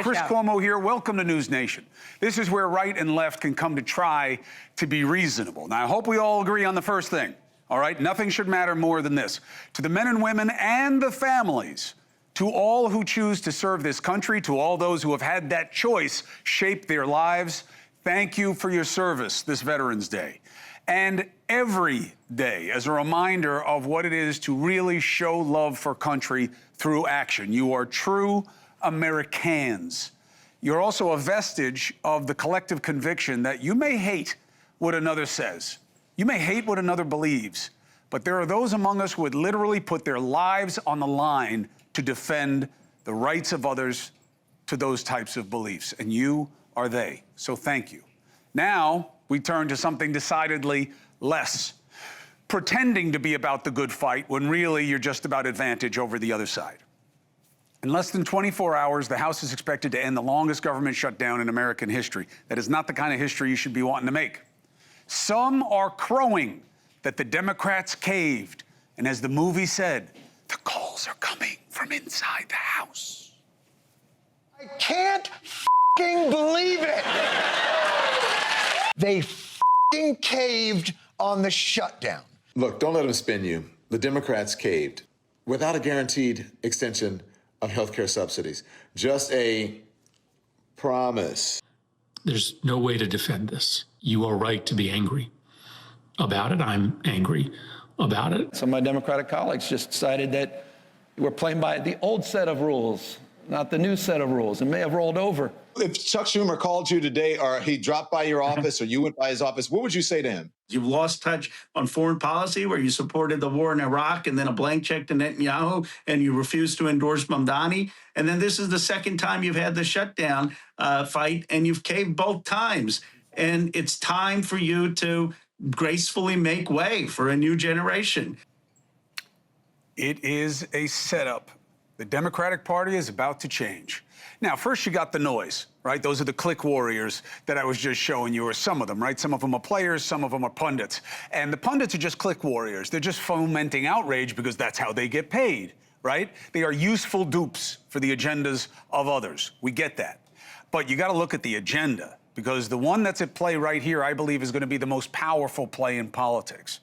Chris Cuomo here. Welcome to NewsNation. This is where right and left can come to try to be reasonable. Now, I hope we all agree on the first thing, all right? Nothing should matter more than this. To the men and women and the families, to all who choose to serve this country, to all those who have had that choice shape their lives, thank you for your service this Veterans Day. And every day as a reminder of what it is to really show love for country through action. You are true Americans. You're also a vestige of the collective conviction that you may hate what another says. You may hate what another believes, but there are those among us who would literally put their lives on the line to defend the rights of others to those types of beliefs, and you are they. So thank you. Now we turn to something decidedly less, pretending to be about the good fight when really you're just about advantage over the other side. In less than 24 hours, the House is expected to end the longest government shutdown in American history. That is not the kind of history you should be wanting to make. Some are crowing that the Democrats caved. And as the movie said, the calls are coming from inside the House. I can't f***ing believe it. They f***ing caved on the shutdown. Look, don't let them spin you. The Democrats caved without a guaranteed extension of health care subsidies. Just a promise. There's no way to defend this. You are right to be angry about it. I'm angry about it. Some of my Democratic colleagues just decided that we're playing by the old set of rules, not the new set of rules, and may have rolled over. If Chuck Schumer called you today or he dropped by your office or you went by his office, what would you say to him? You've lost touch on foreign policy where you supported the war in Iraq and then a blank check to Netanyahu and you refused to endorse Mamdani. And then this is the second time you've had the shutdown fight and you've caved both times. And it's time for you to gracefully make way for a new generation. It is a setup. The Democratic Party is about to change. Now, first you got the noise, right? Those are the click warriors that I was just showing you, or some of them, right? Some of them are players, some of them are pundits. And the pundits are just click warriors. They're just fomenting outrage because that's how they get paid, right? They are useful dupes for the agendas of others. We get that. But you got to look at the agenda, because the one that's at play right here, I believe, is going to be the most powerful play in politics.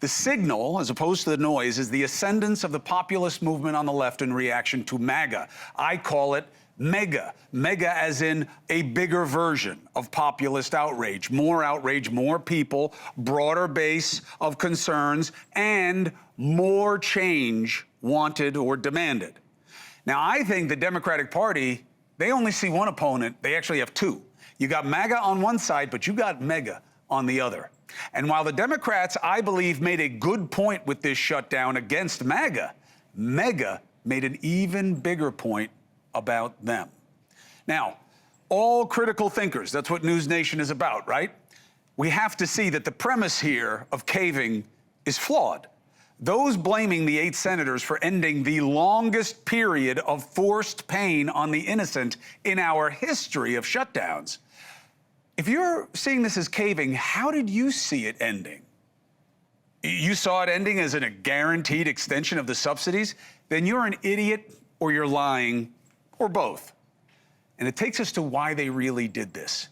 The signal, as opposed to the noise, is the ascendance of the populist movement on the left in reaction to MAGA. I call it mega. Mega as in a bigger version of populist outrage. More people, broader base of concerns, and more change wanted or demanded. Now, I think the Democratic Party, they only see one opponent. They actually have two. You got MAGA on one side, but you got mega on the other. And while the Democrats, I believe, made a good point with this shutdown against MAGA, mega made an even bigger point about them. Now, all critical thinkers, that's what NewsNation is about, right? We have to see that the premise here of caving is flawed. Those blaming the 8 senators for ending the longest period of forced pain on the innocent in our history of shutdowns. If you're seeing this as caving, how did you see it ending? You saw it ending as a guaranteed extension of the subsidies? Then you're an idiot or you're lying, or both. And it takes us to why they really did this.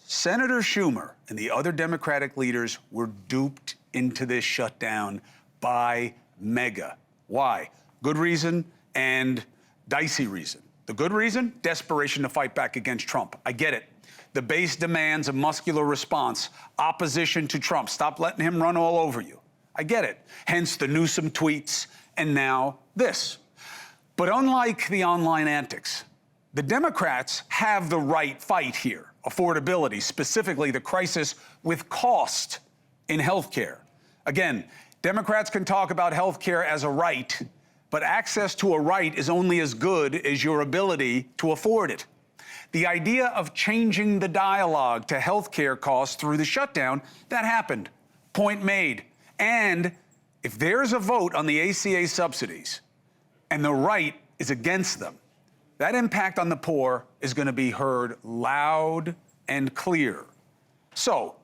Senator Schumer and the other Democratic leaders were duped into this shutdown by MAGA. Why? Good reason and dicey reason. The good reason? Desperation to fight back against Trump. I get it. The base demands a muscular response, opposition to Trump. Stop letting him run all over you. I get it. Hence the Newsom tweets, and now this. But unlike the online antics, the Democrats have the right fight here. Affordability, specifically the crisis with cost in health care. Again, Democrats can talk about health care as a right, but access to a right is only as good as your ability to afford it. The idea of changing the dialogue to health care costs through the shutdown, that happened. Point made. And if there's a vote on the ACA subsidies and the right is against them, that impact on the poor is going to be heard loud and clear. So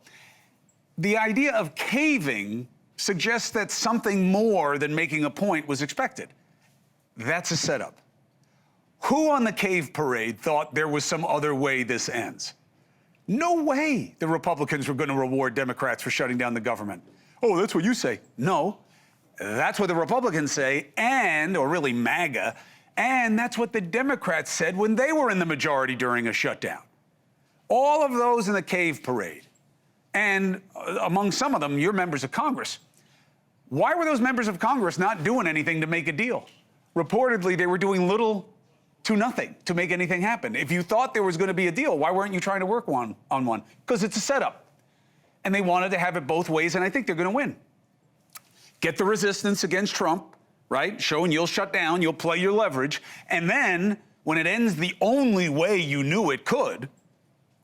the idea of caving suggests that something more than making a point was expected. That's a setup. Who on the cave parade thought there was some other way this ends? No way the Republicans were going to reward Democrats for shutting down the government. Oh, that's what you say. No, that's what the Republicans say, or really MAGA, and that's what the Democrats said when they were in the majority during a shutdown. All of those in the cave parade, and among some of them, you're members of Congress. Why were those members of Congress not doing anything to make a deal? Reportedly, they were doing little to nothing to make anything happen. If you thought there was going to be a deal, why weren't you trying to work on one? Because it's a setup. And they wanted to have it both ways, and I think they're going to win. Get the resistance against Trump, right? Showing you'll shut down, you'll play your leverage. And then when it ends the only way you knew it could,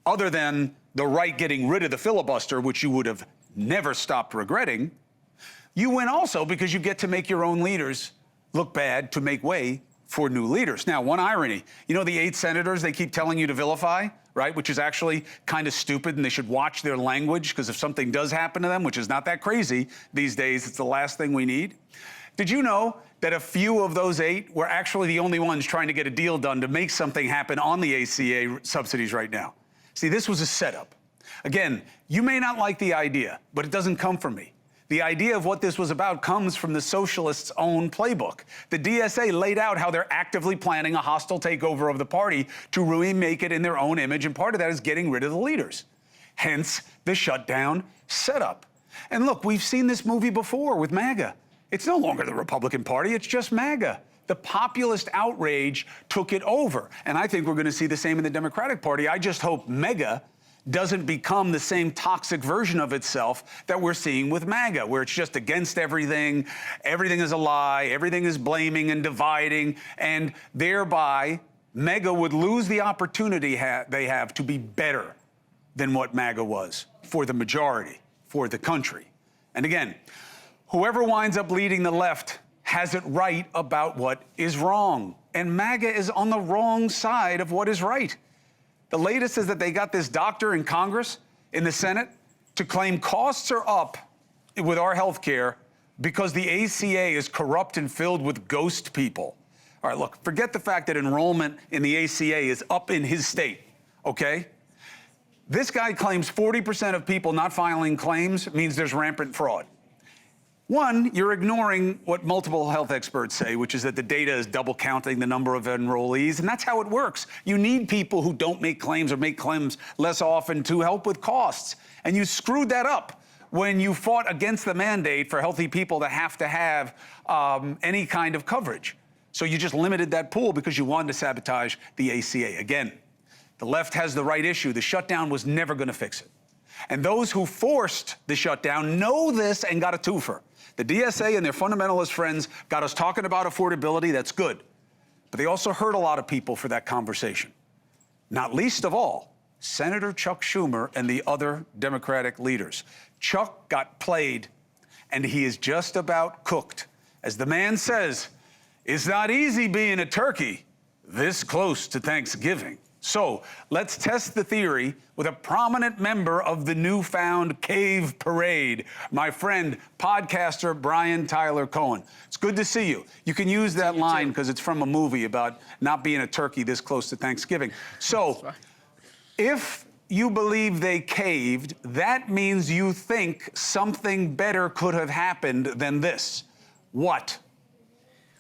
other than the right getting rid of the filibuster, which you would have never stopped regretting, you win also because you get to make your own leaders look bad to make way for new leaders. Now, one irony, you know the 8 senators they keep telling you to vilify, right? Which is actually kind of stupid, and they should watch their language, because if something does happen to them, which is not that crazy these days, it's the last thing we need. Did you know that a few of those 8 were actually the only ones trying to get a deal done to make something happen on the ACA subsidies right now? See, this was a setup. Again, you may not like the idea, but it doesn't come from me. The idea of what this was about comes from the socialists' own playbook. The DSA laid out how they're actively planning a hostile takeover of the party to remake it in their own image, and part of that is getting rid of the leaders. Hence, the shutdown setup. And look, we've seen this movie before with MAGA. It's no longer the Republican Party, it's just MAGA. The populist outrage took it over. And I think we're going to see the same in the Democratic Party. I just hope MEGA doesn't become the same toxic version of itself that we're seeing with MAGA, where it's just against everything, everything is a lie, everything is blaming and dividing, and thereby MEGA would lose the opportunity they have to be better than what MAGA was for the majority, for the country. And again, whoever winds up leading the left has it right about what is wrong, and MAGA is on the wrong side of what is right. The latest is that they got this doctor in Congress, in the Senate, to claim costs are up with our health care because the ACA is corrupt and filled with ghost people. All right, look, forget the fact that enrollment in the ACA is up in his state, okay? This guy claims 40% of people not filing claims means there's rampant fraud. One, you're ignoring what multiple health experts say, which is that the data is double counting the number of enrollees, and that's how it works. You need people who don't make claims or make claims less often to help with costs. And you screwed that up when you fought against the mandate for healthy people to have any kind of coverage. So you just limited that pool because you wanted to sabotage the ACA. Again, the left has the right issue. The shutdown was never going to fix it. And those who forced the shutdown know this and got a twofer. The DSA and their fundamentalist friends got us talking about affordability. That's good. But they also hurt a lot of people for that conversation. Not least of all, Senator Chuck Schumer and the other Democratic leaders. Chuck got played, and he is just about cooked. As the man says, it's not easy being a turkey this close to Thanksgiving. So let's test the theory with a prominent member of the newfound cave parade, my friend, podcaster Brian Tyler Cohen. It's good to see you. You can use that line because it's from a movie about not being a turkey this close to Thanksgiving. So if you believe they caved, that means you think something better could have happened than this. What?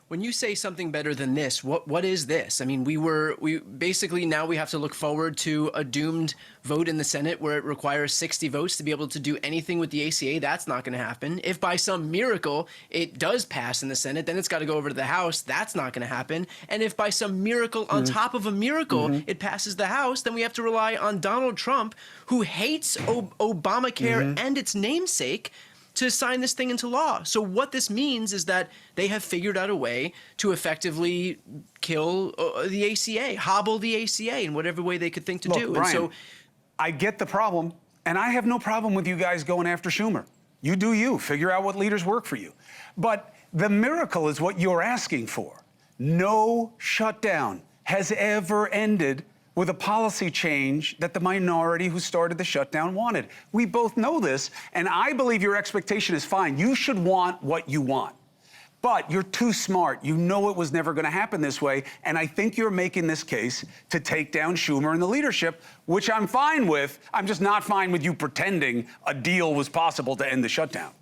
When you say something better than this, what is this? I mean, we basically now we have to look forward to a doomed vote in the Senate where it requires 60 votes to be able to do anything with the ACA. That's not going to happen. If by some miracle it does pass in the Senate, then it's got to go over to the House. That's not going to happen. And if by some miracle on top of a miracle it passes the House, then we have to rely on Donald Trump, who hates Obamacare and its namesake, to sign this thing into law. So what this means is that they have figured out a way to effectively kill the ACA, hobble the ACA in whatever way they could think to do. Brian, and so I get the problem, and I have no problem with you guys going after Schumer. You do you. Figure out what leaders work for you. But the miracle is what you're asking for. No shutdown has ever ended with a policy change that the minority who started the shutdown wanted. We both know this, and I believe your expectation is fine. You should want what you want. But you're too smart. You know it was never going to happen this way. And I think you're making this case to take down Schumer and the leadership, which I'm fine with. I'm just not fine with you pretending a deal was possible to end the shutdown.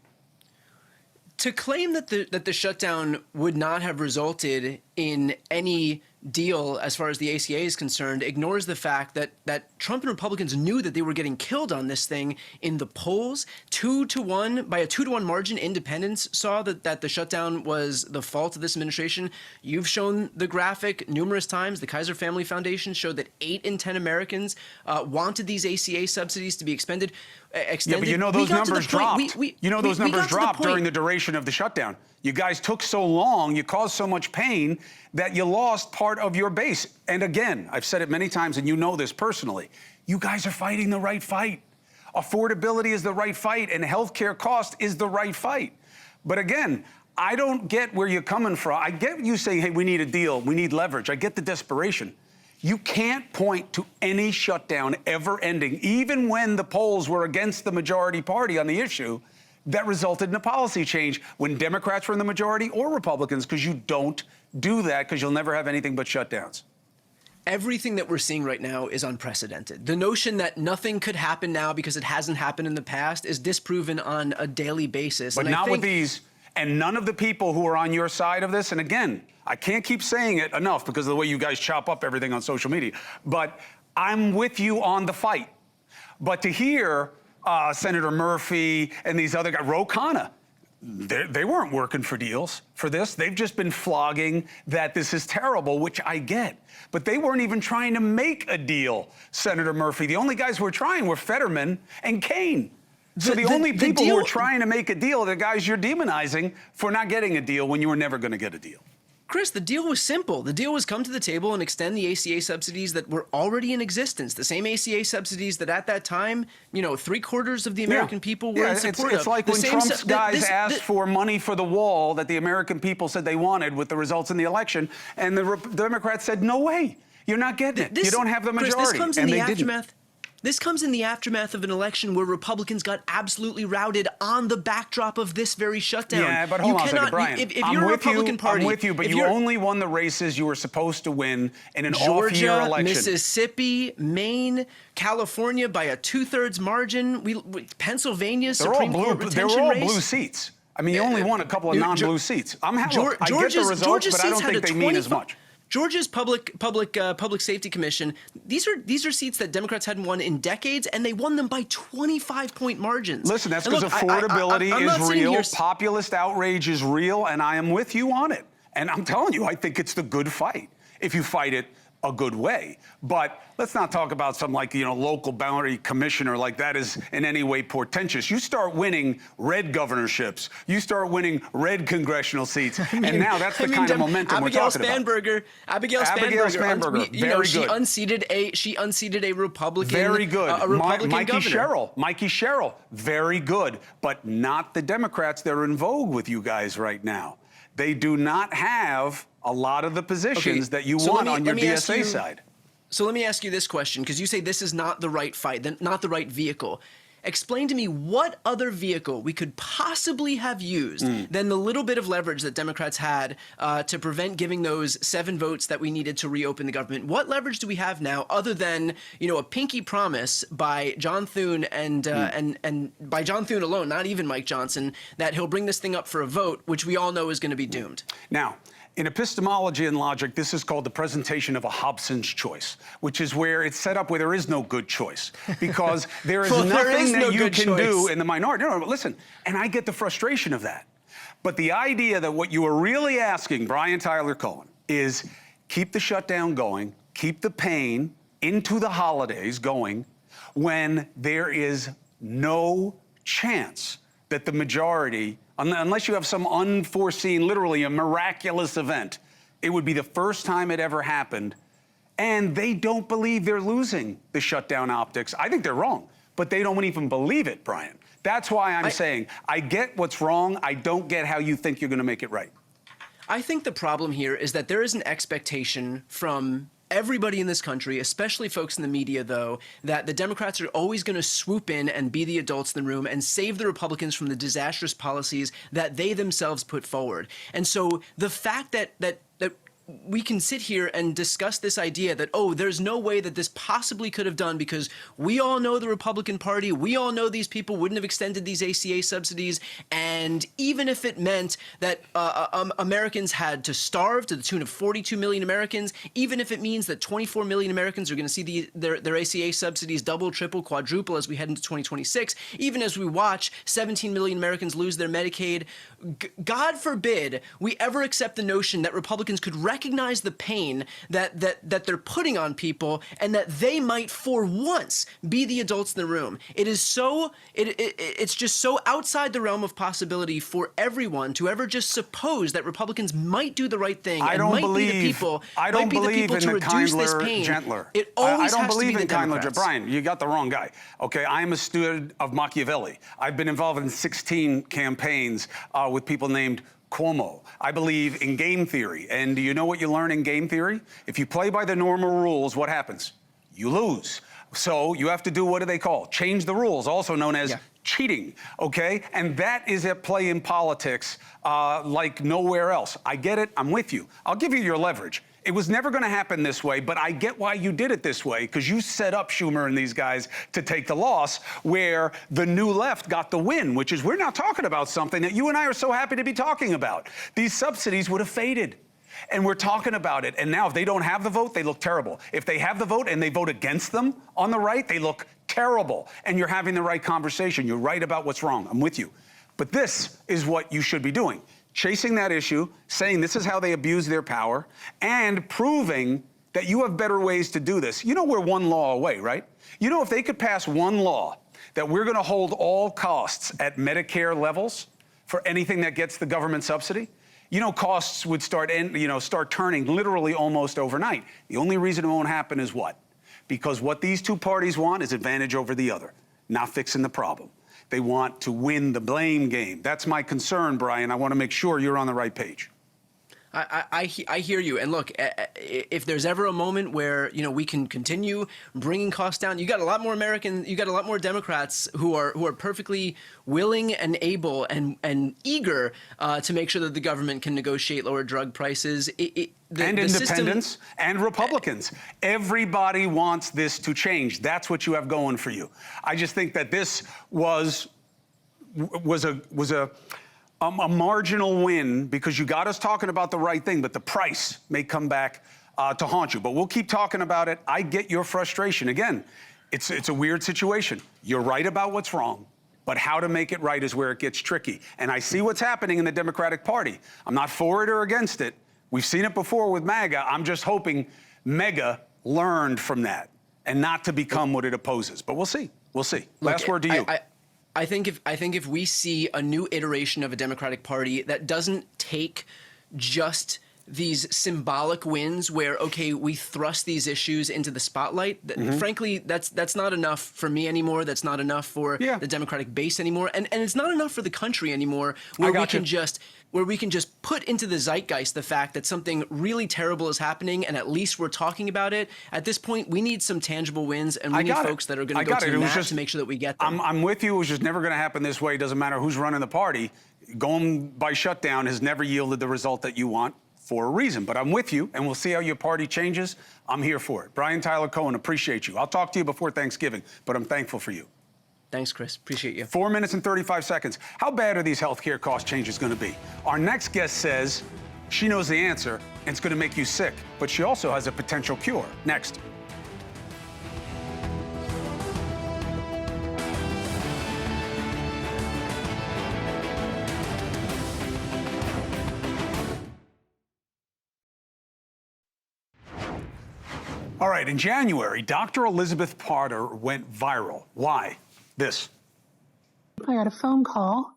To claim that the shutdown would not have resulted in any deal as far as the ACA is concerned ignores the fact that Trump and Republicans knew that they were getting killed on this thing in the polls. 2-1, by a 2-1 margin, independents saw that the shutdown was the fault of this administration. You've shown the graphic numerous times. The Kaiser Family Foundation showed that 8 in 10 Americans wanted these ACA subsidies to be extended. Yeah, but you know those numbers dropped. You know those numbers dropped during the duration of the shutdown. You guys took so long, you caused so much pain that you lost part of your base. And again, I've said it many times, and you know this personally, you guys are fighting the right fight. Affordability is the right fight, and healthcare cost is the right fight. But again, I don't get where you're coming from. I get you saying, hey, we need a deal, we need leverage. I get the desperation. You can't point to any shutdown ever ending, even when the polls were against the majority party on the issue, that resulted in a policy change when Democrats were in the majority or Republicans, because you don't do that because you'll never have anything but shutdowns. Everything that we're seeing right now is unprecedented. The notion that nothing could happen now because it hasn't happened in the past is disproven on a daily basis. But not with these, and none of the people who are on your side of this, and again, I can't keep saying it enough because of the way you guys chop up everything on social media, but I'm with you on the fight. But to hear Senator Murphy and these other guys, Ro Khanna, they weren't working for deals for this. They've just been flogging that this is terrible, which I get. But they weren't even trying to make a deal, Senator Murphy. The only guys who were trying were Fetterman and Kaine. So the only people who are trying to make a deal are the guys you're demonizing for not getting a deal when you were never going to get a deal. Chris, the deal was simple. The deal was come to the table and extend the ACA subsidies that were already in existence. The same ACA subsidies that at that time, 3/4 of the American people were in support of. It's like when Trump's guys asked for money for the wall that the American people said they wanted with the results in the election, and the Democrats said, no way, you're not getting it. You don't have the majority. Chris, this comes in and the they aftermath. didn't. This comes in the aftermath of an election where Republicans got absolutely routed on the backdrop of this very shutdown. Yeah, but hold on a second, Brian. If you're a Republican Party, I'm with you, but you only won the races you were supposed to win in an off-year election. Georgia, Mississippi, Maine, California by a 2/3 margin. Pennsylvania's Supreme Court retention race. They were all blue seats. I mean, you only won a couple of non-blue seats. I get the results, but I don't think they mean as much. Georgia's public safety commission. These are seats that Democrats hadn't won in decades, and they won them by 25-point margins. Listen, that's because affordability is real, populist outrage is real, and I am with you on it. And I'm telling you, I think it's the good fight if you fight it a good way. But let's not talk about some local boundary commissioner like that is in any way portentous. You start winning red governorships, you start winning red congressional seats, and now that's the kind of momentum we're talking about. Abigail Spanberger, very good. She unseated a Republican. Very good. A Republican governor. Mikey Sherrill, very good, but not the Democrats that are in vogue with you guys right now. They do not have a lot of the positions that you want on your DSA side. So let me ask you this question, because you say this is not the right fight, not the right vehicle. Explain to me what other vehicle we could possibly have used than the little bit of leverage that Democrats had to prevent giving those 7 votes that we needed to reopen the government. What leverage do we have now other than, a pinky promise by John Thune and by John Thune alone, not even Mike Johnson, that he'll bring this thing up for a vote, which we all know is going to be doomed? Now, in epistemology and logic, this is called the presentation of a Hobson's choice, which is where it's set up where there is no good choice, because there is nothing that you can do in the minority. No, listen, and I get the frustration of that. But the idea that what you are really asking, Brian Tyler Cohen, is keep the shutdown going, keep the pain into the holidays going, when there is no chance that the majority, unless you have some unforeseen, literally a miraculous event, it would be the first time it ever happened. And they don't believe they're losing the shutdown optics. I think they're wrong, but they don't even believe it, Brian. That's why I'm saying I get what's wrong. I don't get how you think you're going to make it right. I think the problem here is that there is an expectation from everybody in this country, especially folks in the media, though, that the Democrats are always going to swoop in and be the adults in the room and save the Republicans from the disastrous policies that they themselves put forward. And so the fact that we can sit here and discuss this idea that, oh, there's no way that this possibly could have done because we all know the Republican Party, we all know these people wouldn't have extended these ACA subsidies, and even if it meant that Americans had to starve to the tune of 42 million Americans, even if it means that 24 million Americans are going to see their ACA subsidies double, triple, quadruple as we head into 2026, even as we watch 17 million Americans lose their Medicaid, God forbid we ever accept the notion that Republicans could recognize the pain that they're putting on people and that they might for once be the adults in the room. It is so it's just so outside the realm of possibility for everyone to ever just suppose that Republicans might do the right thing and might be the people to reduce this pain. Gentler. It always I don't has believe to be in the kinder. Democrats. Brian, you got the wrong guy. Okay, I am a student of Machiavelli. I've been involved in 16 campaigns with people named Cuomo. I believe in game theory. And do you know what you learn in game theory? If you play by the normal rules, what happens? You lose. So you have to do, what do they call? Change the rules, also known as cheating, okay? And that is at play in politics like nowhere else. I get it. I'm with you. I'll give you your leverage. It was never going to happen this way, but I get why you did it this way, because you set up Schumer and these guys to take the loss where the new left got the win, which is we're not talking about something that you and I are so happy to be talking about. These subsidies would have faded. And we're talking about it. And now if they don't have the vote, they look terrible. If they have the vote and they vote against them on the right, they look terrible. And you're having the right conversation. You're right about what's wrong. I'm with you. But this is what you should be doing. Chasing that issue, saying this is how they abuse their power, and proving that you have better ways to do this. You know we're one law away, right? You know if they could pass one law that we're going to hold all costs at Medicare levels for anything that gets the government subsidy, you know costs would start turning literally almost overnight. The only reason it won't happen is what? Because what these two parties want is advantage over the other, not fixing the problem. They want to win the blame game. That's my concern, Brian. I want to make sure you're on the right page. I hear you. And look, if there's ever a moment where, we can continue bringing costs down, you got a lot more Democrats who are perfectly willing and able and eager to make sure that the government can negotiate lower drug prices. And independents and Republicans. Everybody wants this to change. That's what you have going for you. I just think that this was a marginal win because you got us talking about the right thing, but the price may come back to haunt you. But we'll keep talking about it. I get your frustration. Again, it's a weird situation. You're right about what's wrong, but how to make it right is where it gets tricky. And I see what's happening in the Democratic Party. I'm not for it or against it. We've seen it before with MAGA. I'm just hoping MAGA learned from that and not to become what it opposes. But we'll see. We'll see. Last word to you. I think if we see a new iteration of a Democratic Party that doesn't take just these symbolic wins where, okay, we thrust these issues into the spotlight, frankly, that's not enough for me anymore. That's not enough for the Democratic base anymore. And it's not enough for the country anymore where we can just put into the zeitgeist the fact that something really terrible is happening and at least we're talking about it. At this point, we need some tangible wins and we need folks that are going to go to the mat to make sure that we get them. I'm with you. It was just never going to happen this way. It doesn't matter who's running the party. Going by shutdown has never yielded the result that you want for a reason. But I'm with you, and we'll see how your party changes. I'm here for it. Brian Tyler Cohen, appreciate you. I'll talk to you before Thanksgiving, but I'm thankful for you. Thanks, Chris. Appreciate you. 4 minutes and 35 seconds. How bad are these health care cost changes going to be? Our next guest says she knows the answer, and it's going to make you sick, but she also has a potential cure. Next. All right, in January, Dr. Elizabeth Potter went viral. Why? This. I got a phone call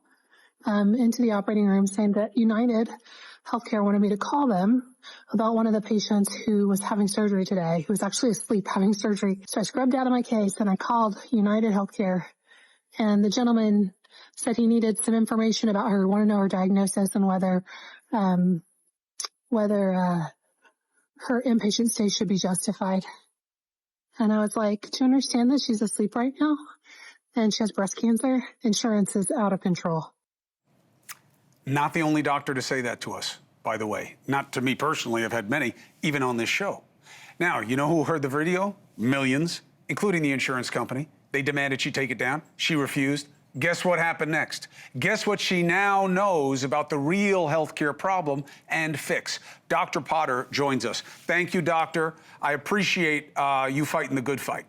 into the operating room saying that United Healthcare wanted me to call them about one of the patients who was having surgery today, who was actually asleep having surgery. So I scrubbed out of my case and I called United Healthcare, and the gentleman said he needed some information about her, wanted to know her diagnosis and whether her inpatient stay should be justified. And I was like, do you understand that she's asleep right now? And she has breast cancer. Insurance is out of control. Not the only doctor to say that to us, by the way. Not to me personally. I've had many, even on this show. Now, you know who heard the video? Millions, including the insurance company. They demanded she take it down. She refused. Guess what happened next? Guess what she now knows about the real healthcare problem and fix? Dr. Potter joins us. Thank you, doctor. I appreciate you fighting the good fight.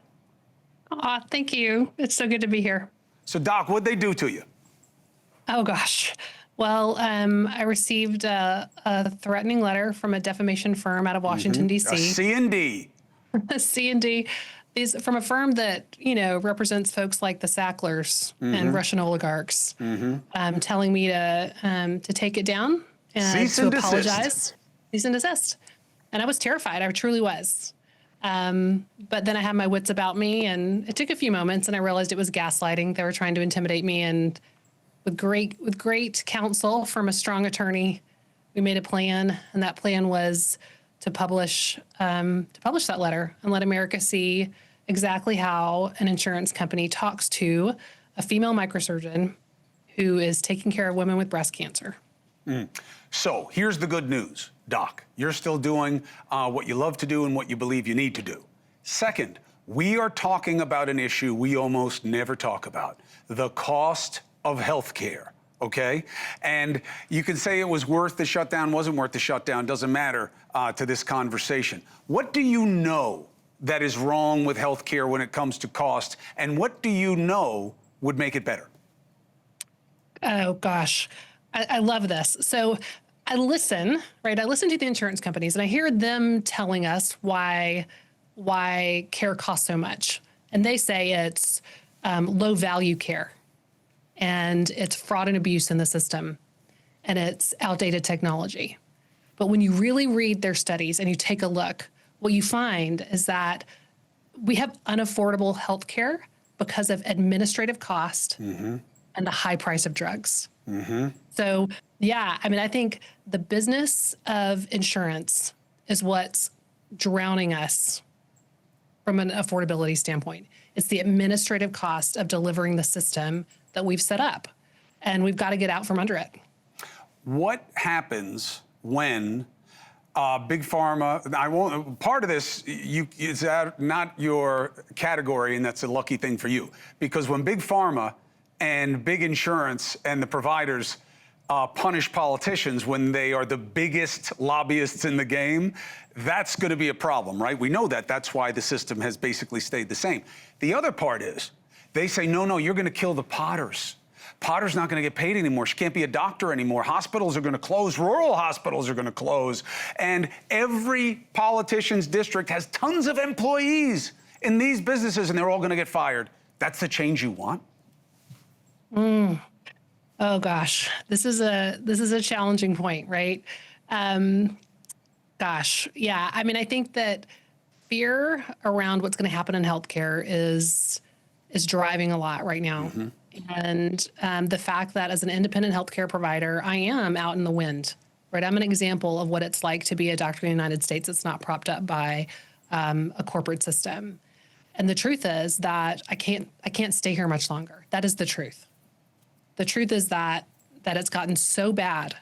Thank you. It's so good to be here. So, Doc, what'd they do to you? Oh, gosh. Well, I received a threatening letter from a defamation firm out of Washington, D.C. C&D. C&D. These from a firm that, you know, represents folks like the Sacklers and Russian oligarchs, telling me to take it down and to apologize. Cease and desist. And I was terrified. I truly was. But then I had my wits about me, and it took a few moments, and I realized it was gaslighting. They were trying to intimidate me, and with great counsel from a strong attorney, we made a plan, and that plan was to publish that letter and let America see exactly how an insurance company talks to a female microsurgeon who is taking care of women with breast cancer. So here's the good news, Doc. You're still doing what you love to do and what you believe you need to do. Second, we are talking about an issue we almost never talk about, the cost of health care. Okay? And you can say it was worth the shutdown, wasn't worth the shutdown, doesn't matter to this conversation. What do you know that is wrong with health care when it comes to cost, and what do you know would make it better? Oh, gosh. I love this. So I listen, right? I listen to the insurance companies, and I hear them telling us why care costs so much. And they say it's low value care, and it's fraud and abuse in the system, and it's outdated technology. But when you really read their studies and you take a look, what you find is that we have unaffordable health care because of administrative cost and the high price of drugs. So, yeah, I mean, I think the business of insurance is what's drowning us from an affordability standpoint. It's the administrative cost of delivering the system that we've set up, and we've got to get out from under it. What happens when big pharma? I won't. Part of this, it's not your category, and that's a lucky thing for you, because when big pharma and big insurance and the providers punish politicians when they are the biggest lobbyists in the game, that's going to be a problem, right? We know that. That's why the system has basically stayed the same. The other part is they say, no, you're going to kill the Potters. Potter's not going to get paid anymore. She can't be a doctor anymore. Hospitals are going to close. Rural hospitals are going to close. And every politician's district has tons of employees in these businesses, and they're all going to get fired. That's the change you want? Oh gosh, this is a challenging point, right? Gosh, yeah. I mean, I think that fear around what's going to happen in healthcare is driving a lot right now. And the fact that as an independent healthcare provider, I am out in the wind, right? I'm an example of what it's like to be a doctor in the United States that's not propped up by a corporate system. And the truth is that I can't stay here much longer. That is the truth. The truth is that it's gotten so bad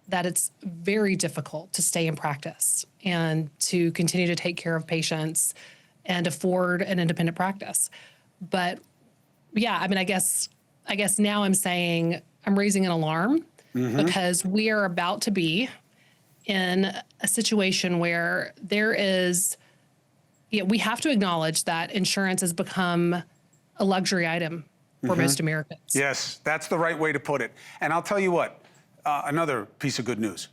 that it's very difficult to stay in practice and to continue to take care of patients and afford an independent practice. But yeah, I mean, I guess now I'm saying I'm raising an alarm because we are about to be in a situation where there is, we have to acknowledge that insurance has become a luxury item for most Americans. Yes, that's the right way to put it. And I'll tell you what, another piece of good news.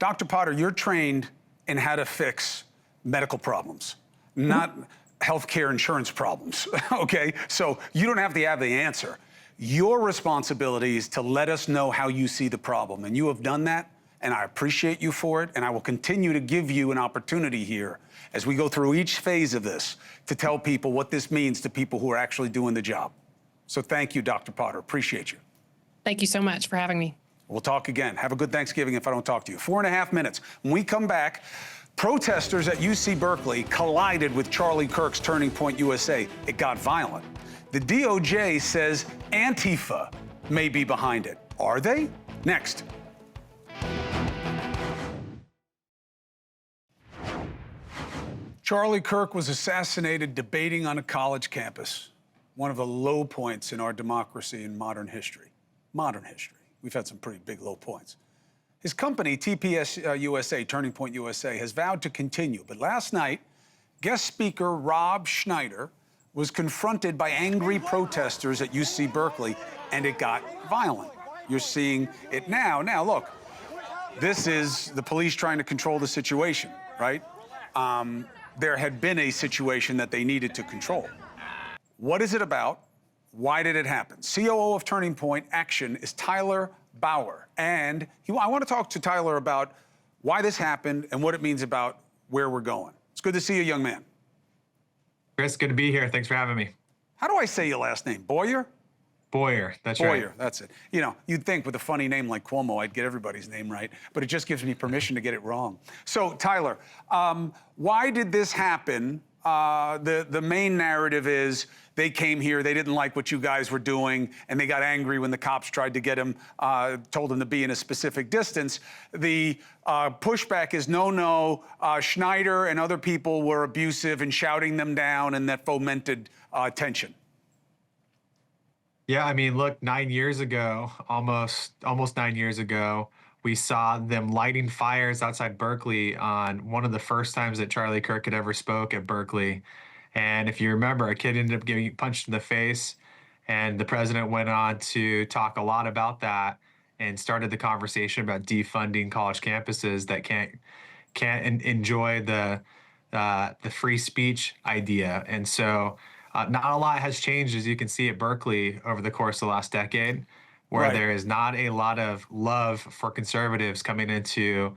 Dr. Potter, you're trained in how to fix medical problems, not healthcare insurance problems, okay? So you don't have to have the answer. Your responsibility is to let us know how you see the problem, and you have done that, and I appreciate you for it, and I will continue to give you an opportunity here as we go through each phase of this to tell people what this means to people who are actually doing the job. So thank you, Dr. Potter. Appreciate you. Thank you so much for having me. We'll talk again. Have a good Thanksgiving if I don't talk to you. 4.5 minutes. When we come back, Protesters at UC-Berkeley collided with Charlie Kirk's Turning Point USA. It got violent. The DOJ says Antifa may be behind it. Are they? Next. Charlie Kirk was assassinated debating on a college campus, one of the low points in our democracy in modern history. Modern history. We've had some pretty big low points. His company, TPUSA, Turning Point USA, has vowed to continue. But last night, guest speaker Rob Schneider was confronted by angry protesters at UC-Berkeley, and it got violent. You're seeing it now. Now, look, this is the police trying to control the situation, right? There had been a situation that they needed to control. What is it about? Why did it happen? COO of Turning Point Action is Tyler Bowyer. And I want to talk to Tyler about why this happened and what it means about where we're going. It's good to see you, young man. Chris, good to be here. Thanks for having me. How do I say your last name? Bowyer? Bowyer, that's right. Bowyer, that's it. You know, you'd think with a funny name like Cuomo, I'd get everybody's name right, but it just gives me permission to get it wrong. So, Tyler, why did this happen? The main narrative is they came here, they didn't like what you guys were doing, and they got angry when the cops tried to get him, told him to be in a specific distance. The pushback is no, Schneider and other people were abusive and shouting them down, and that fomented tension. Yeah, I mean, look, 9 years ago, almost 9 years ago, we saw them lighting fires outside Berkeley on one of the first times that Charlie Kirk had ever spoke at Berkeley. And if you remember, a kid ended up getting punched in the face, and the president went on to talk a lot about that and started the conversation about defunding college campuses that can't enjoy the free speech idea. And so not a lot has changed, as you can see at Berkeley over the course of the last decade, where there is not a lot of love for conservatives coming into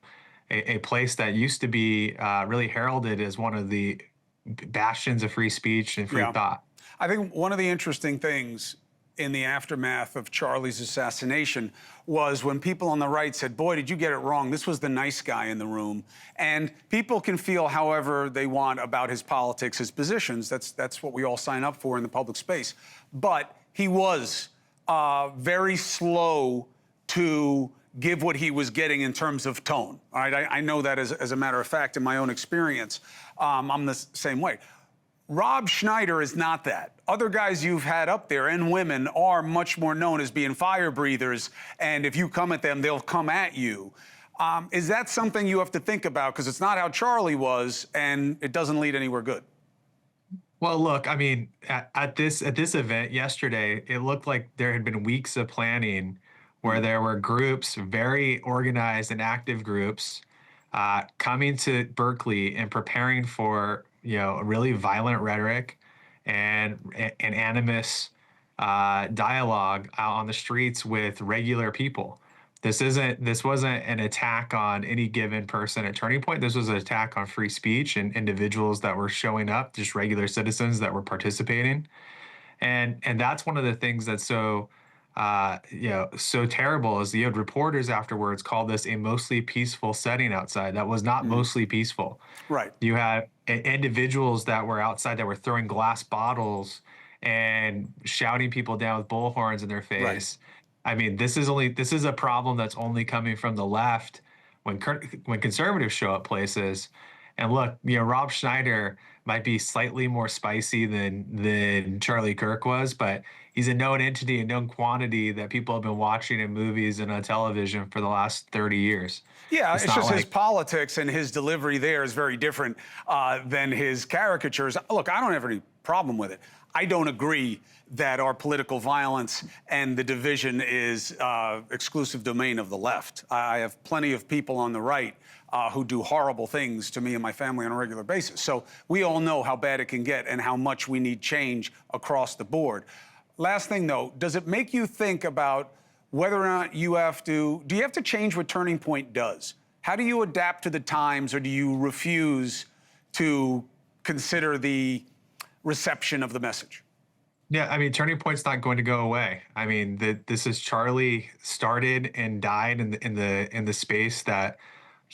a place that used to be really heralded as one of the bastions of free speech and free thought. I think one of the interesting things in the aftermath of Charlie's assassination was when people on the right said, boy, did you get it wrong. This was the nice guy in the room. And people can feel however they want about his politics, his positions. That's what we all sign up for in the public space. But he was very slow to give what he was getting in terms of tone. All right, I know that as a matter of fact in my own experience. I'm the same way. Rob Schneider is not that. Other guys you've had up there and women are much more known as being fire breathers, and if you come at them, they'll come at you. Is that something you have to think about? Because it's not how Charlie was, and it doesn't lead anywhere good. Well, look, I mean, at this event yesterday, it looked like there had been weeks of planning where there were groups, very organized and active groups, coming to Berkeley and preparing for, a really violent rhetoric and an animus dialogue out on the streets with regular people. This wasn't an attack on any given person at Turning Point. This was an attack on free speech and individuals that were showing up, just regular citizens that were participating. And that's one of the things that's so so terrible is you had reporters afterwards called this a mostly peaceful setting outside. That was not mostly peaceful. Right. You had individuals that were outside that were throwing glass bottles and shouting people down with bullhorns in their face. Right. I mean, this is a problem that's only coming from the left when conservatives show up places. And look, Rob Schneider might be slightly more spicy than Charlie Kirk was, but he's a known entity, a known quantity that people have been watching in movies and on television for the last 30 years. Yeah, it's just his politics and his delivery there is very different than his caricatures. Look, I don't have any problem with it. I don't agree that our political violence and the division is exclusive domain of the left. I have plenty of people on the right who do horrible things to me and my family on a regular basis. So we all know how bad it can get and how much we need change across the board. Last thing, though, does it make you think about whether or not do you have to change what Turning Point does? How do you adapt to the times, or do you refuse to consider the reception of the message? Yeah, I mean, Turning Point's not going to go away. I mean, this is Charlie started and died in the space that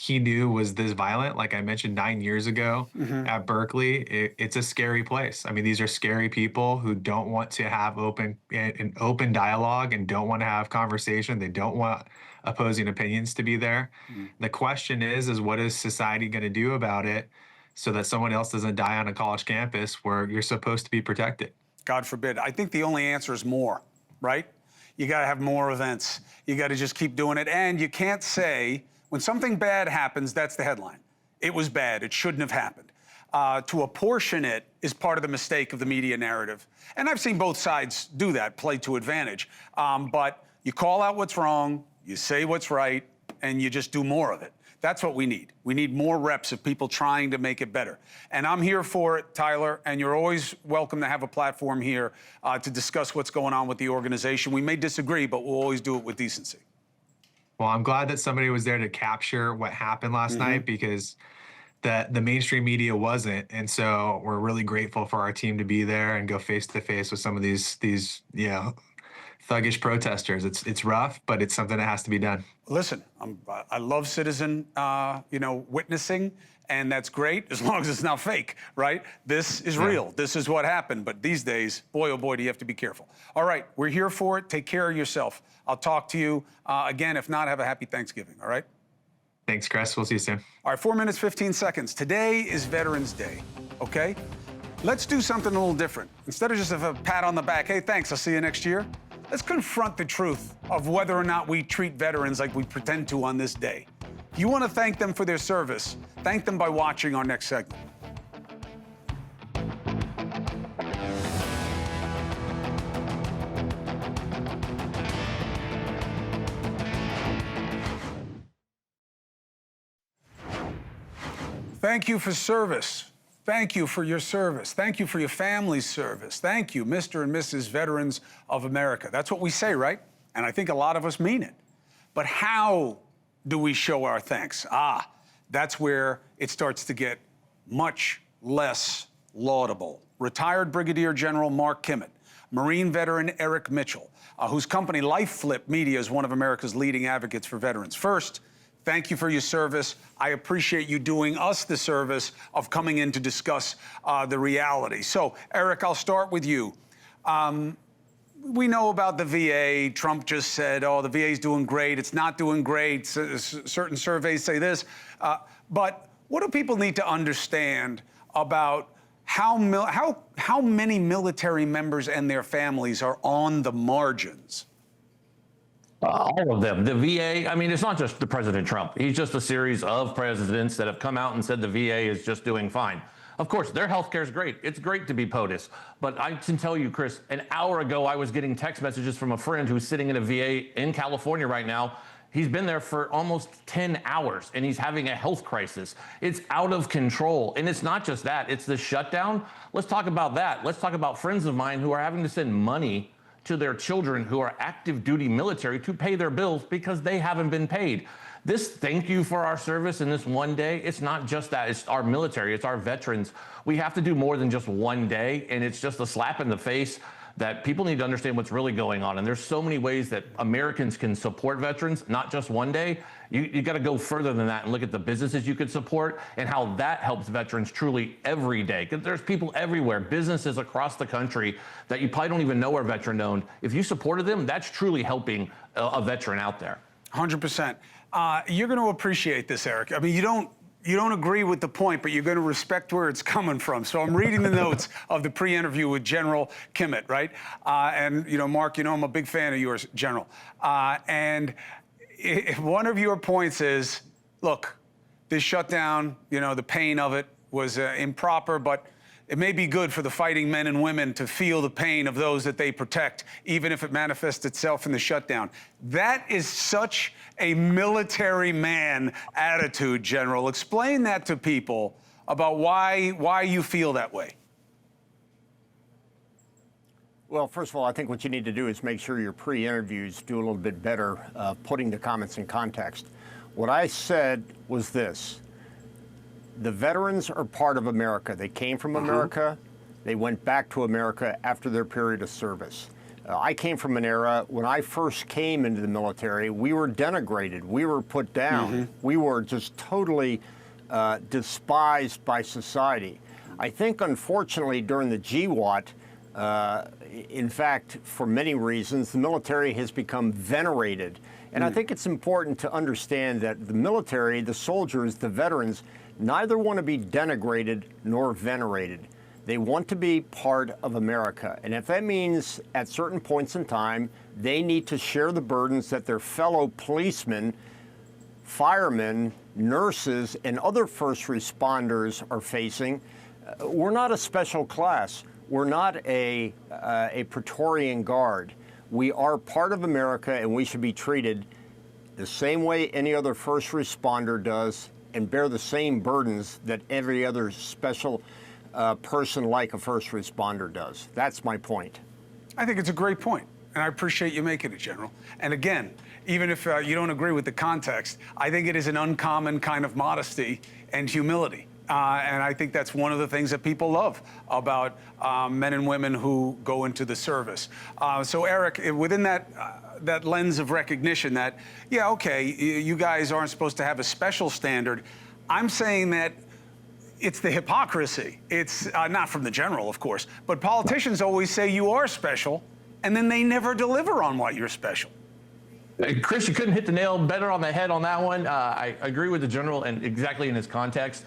he knew was this violent, like I mentioned 9 years ago at Berkeley, it's a scary place. I mean, these are scary people who don't want to have an open dialogue and don't want to have conversation. They don't want opposing opinions to be there. The question is what is society going to do about it so that someone else doesn't die on a college campus where you're supposed to be protected? God forbid. I think the only answer is more, right? You got to have more events. You got to just keep doing it. And you can't say, when something bad happens, that's the headline. It was bad. It shouldn't have happened. To apportion it is part of the mistake of the media narrative. And I've seen both sides do that, play to advantage. But you call out what's wrong, you say what's right, and you just do more of it. That's what we need. We need more reps of people trying to make it better. And I'm here for it, Tyler, and you're always welcome to have a platform here to discuss what's going on with the organization. We may disagree, but we'll always do it with decency. Well, I'm glad that somebody was there to capture what happened last night, because the mainstream media wasn't. And so we're really grateful for our team to be there and go face to face with some of these thuggish protesters. It's rough, but it's something that has to be done. Listen, I love citizen, witnessing, and that's great as long as it's not fake, right? This is real. This is what happened. But these days, boy, oh boy, do you have to be careful. All right, we're here for it. Take care of yourself. I'll talk to you again. If not, have a happy Thanksgiving, all right? Thanks, Chris. We'll see you soon. All right, 4 minutes, 15 seconds. Today is Veterans Day, okay? Let's do something a little different. Instead of just a pat on the back, hey, thanks, I'll see you next year. Let's confront the truth of whether or not we treat veterans like we pretend to on this day. If you want to thank them for their service, thank them by watching our next segment. Thank you for service. Thank you for your service. Thank you for your family's service. Thank you, Mr. and Mrs. Veterans of America. That's what we say, right? And I think a lot of us mean it. But how do we show our thanks? That's where it starts to get much less laudable. Retired Brigadier General Mark Kimmett, Marine veteran Eric Mitchell, whose company Life Flip Media is one of America's leading advocates for veterans. First, thank you for your service. I appreciate you doing us the service of coming in to discuss the reality. So, Eric, I'll start with you. We know about the VA. Trump just said, oh, the VA's doing great. It's not doing great. Certain surveys say this. But what do people need to understand about how many military members and their families are on the margins? All of them. The VA, I mean, it's not just the President Trump. He's just a series of presidents that have come out and said the VA is just doing fine. Of course, their health care is great. It's great to be POTUS. But I can tell you, Chris, an hour ago, I was getting text messages from a friend who's sitting in a VA in California right now. He's been there for almost 10 hours, and he's having a health crisis. It's out of control. And it's not just that. It's the shutdown. Let's talk about that. Let's talk about friends of mine who are having to send money to their children who are active duty military to pay their bills because they haven't been paid. This thank you for our service in this one day, it's not just that, it's our military, it's our veterans. We have to do more than just one day, and it's just a slap in the face that people need to understand what's really going on. And there's so many ways that Americans can support veterans, not just one day. You got to go further than that and look at the businesses you could support and how that helps veterans truly every day. Because there's people everywhere, businesses across the country that you probably don't even know are veteran owned. If you supported them, that's truly helping a veteran out there. 100%. You're going to appreciate this, Eric. I mean, you don't agree with the point, but you're going to respect where it's coming from. So I'm reading the notes of the pre-interview with General Kimmett, right? And, Mark, I'm a big fan of yours, General. And one of your points is, look, this shutdown, the pain of it was improper, but it may be good for the fighting men and women to feel the pain of those that they protect, even if it manifests itself in the shutdown. That is such a military man attitude, General. Explain that to people about why you feel that way. Well, first of all, I think what you need to do is make sure your pre-interviews do a little bit better putting the comments in context. What I said was this. The veterans are part of America. They came from America. They went back to America after their period of service. I came from an era when I first came into the military, we were denigrated, we were put down, we were just totally despised by society. I think, unfortunately, during the GWAT, in fact, for many reasons, the military has become venerated. And I think it's important to understand that the military, the soldiers, the veterans, neither want to be denigrated nor venerated. They want to be part of America. And if that means at certain points in time, they need to share the burdens that their fellow policemen, firemen, nurses, and other first responders are facing, we're not a special class. We're not a Praetorian Guard. We are part of America, and we should be treated the same way any other first responder does and bear the same burdens that every other special person like a first responder does. That's my point. I think it's a great point, and I appreciate you making it, General. And again, even if you don't agree with the context, I think it is an uncommon kind of modesty and humility. And I think that's one of the things that people love about men and women who go into the service. So, Eric, within that lens of recognition that, yeah, okay, you guys aren't supposed to have a special standard, I'm saying that it's the hypocrisy. It's not from the general, of course, but politicians always say you are special, and then they never deliver on what you're special. Chris, you couldn't hit the nail better on the head on that one. I agree with the general and exactly in his context.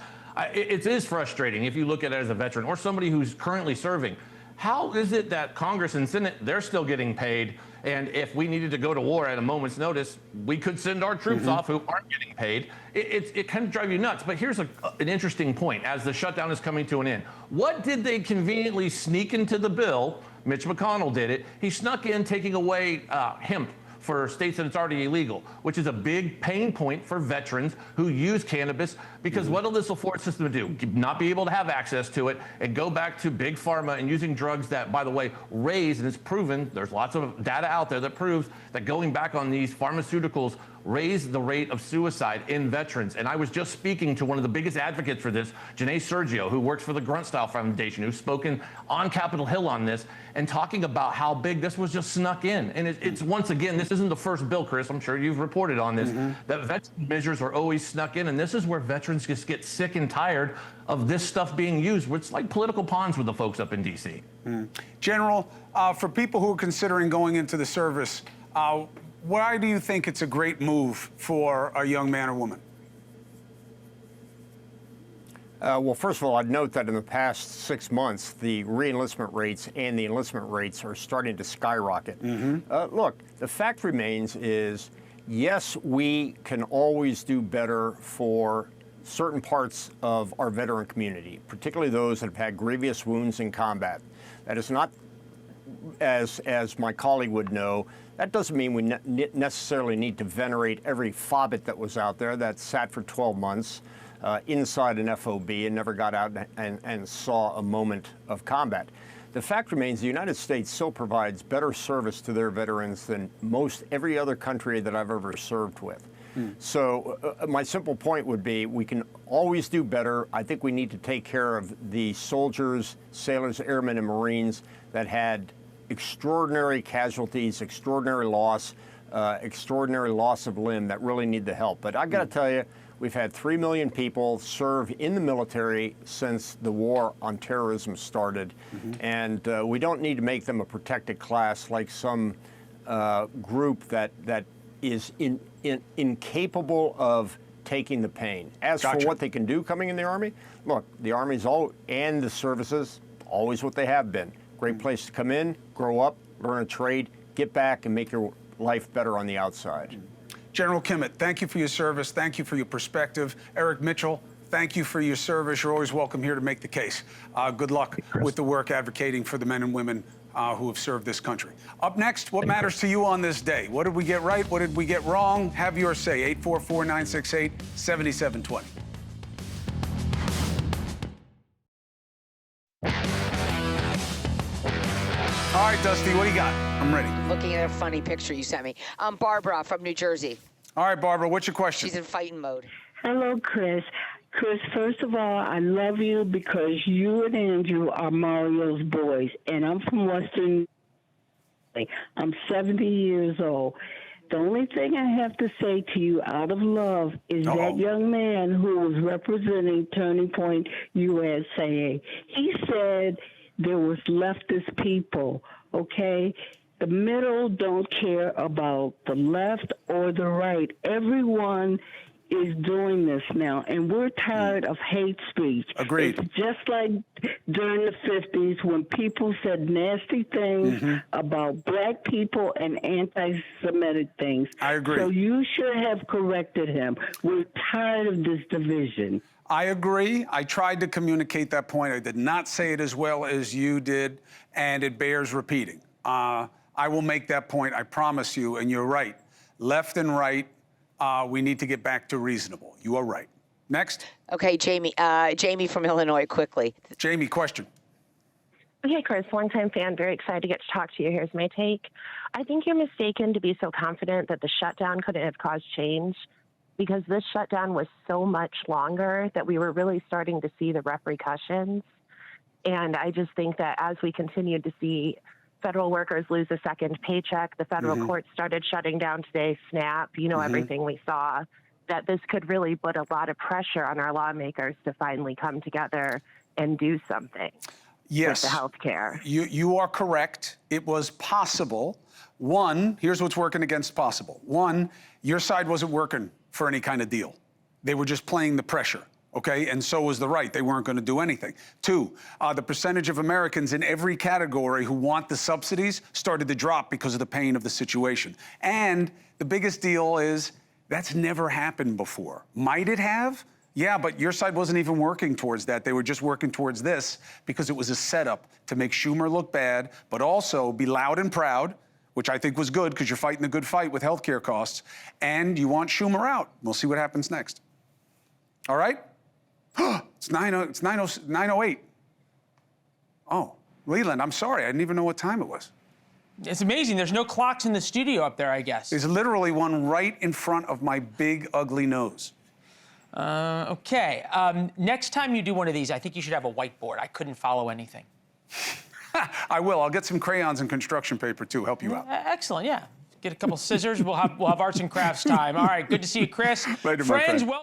It is frustrating if you look at it as a veteran or somebody who's currently serving. How is it that Congress and Senate, they're still getting paid, and if we needed to go to war at a moment's notice, we could send our troops off who aren't getting paid? It kind of drives you nuts. But here's an interesting point as the shutdown is coming to an end. What did they conveniently sneak into the bill? Mitch McConnell did it. He snuck in taking away hemp for states that it's already illegal, which is a big pain point for veterans who use cannabis, because what will this afford system to do? Not be able to have access to it and go back to big pharma and using drugs that, by the way, raise, and it's proven, there's lots of data out there that proves that going back on these pharmaceuticals raise the rate of suicide in veterans. And I was just speaking to one of the biggest advocates for this, Janae Sergio, who works for the Grunt Style Foundation, who's spoken on Capitol Hill on this and talking about how big this was just snuck in. And it's once again, this isn't the first bill, Chris, I'm sure you've reported on this, that veteran measures are always snuck in. And this is where veterans just get sick and tired of this stuff being used. It's like political pawns with the folks up in D.C. General, for people who are considering going into the service, why do you think it's a great move for a young man or woman? Well, first of all, I'd note that in the past 6 months, the re-enlistment rates and the enlistment rates are starting to skyrocket. Look, the fact remains is, yes, we can always do better for certain parts of our veteran community, particularly those that have had grievous wounds in combat. That is not, as my colleague would know, that doesn't mean we necessarily need to venerate every fobbit that was out there that sat for 12 months inside an FOB and never got out and saw a moment of combat. The fact remains the United States still provides better service to their veterans than most every other country that I've ever served with. So my simple point would be we can always do better. I think we need to take care of the soldiers, sailors, airmen, and Marines that had extraordinary casualties, extraordinary loss of limb that really need the help. But I got to tell you, we've had 3 million people serve in the military since the war on terrorism started, and we don't need to make them a protected class like some group that is incapable of taking the pain. As for what they can do coming in the Army, look, the Army's and the services always what they have been. Great place to come in, grow up, learn a trade, get back, and make your life better on the outside. General Kimmett, thank you for your service. Thank you for your perspective. Eric Mitchell, thank you for your service. You're always welcome here to make the case. Good luck with the work advocating for the men and women who have served this country. Up next, what matters to you on this day? What did we get right? What did we get wrong? Have your say. 844-968-7720. All right, Dusty, what do you got? I'm ready. Looking at a funny picture you sent me. I'm Barbara from New Jersey. All right, Barbara, what's your question? She's in fighting mode. Hello, Chris. Chris, first of all, I love you because you and Andrew are Mario's boys, and I'm from Western. I'm 70 years old. The only thing I have to say to you out of love is that young man who was representing Turning Point USA, he said there was leftist people, okay? The middle don't care about the left or the right. Everyone is doing this now, and we're tired of hate speech. Agreed. It's just like during the 50s when people said nasty things about black people and anti-Semitic things. I agree. So you should have corrected him. We're tired of this division. I agree. I tried to communicate that point. I did not say it as well as you did, and it bears repeating. I will make that point, I promise you, and you're right. Left and right, we need to get back to reasonable. You are right. Next. Okay, Jamie. Jamie from Illinois, quickly. Jamie, question. Hey, Chris, longtime fan, very excited to get to talk to you. Here's my take. I think you're mistaken to be so confident that the shutdown couldn't have caused change, because this shutdown was so much longer that we were really starting to see the repercussions. And I just think that as we continued to see federal workers lose a second paycheck, the federal courts started shutting down today, SNAP, everything we saw, that this could really put a lot of pressure on our lawmakers to finally come together and do something with the health care. You are correct. It was possible. One, here's what's working against possible. One, your side wasn't working for any kind of deal. They were just playing the pressure. Okay, and so was the right. They weren't going to do anything. Two, the percentage of Americans in every category who want the subsidies started to drop because of the pain of the situation. And the biggest deal is that's never happened before. Might it have? Yeah, but your side wasn't even working towards that. They were just working towards this because it was a setup to make Schumer look bad, but also be loud and proud, which I think was good because you're fighting a good fight with healthcare costs, and you want Schumer out. We'll see what happens next. All right? It's 9:08. Oh, Leland, I'm sorry. I didn't even know what time it was. It's amazing. There's no clocks in the studio up there, I guess. There's literally one right in front of my big, ugly nose. Okay. Next time you do one of these, I think you should have a whiteboard. I couldn't follow anything. I will. I'll get some crayons and construction paper, too. Help you out. Excellent, yeah. Get a couple scissors. We'll have arts and crafts time. All right, good to see you, Chris. Later, Friends, my friend.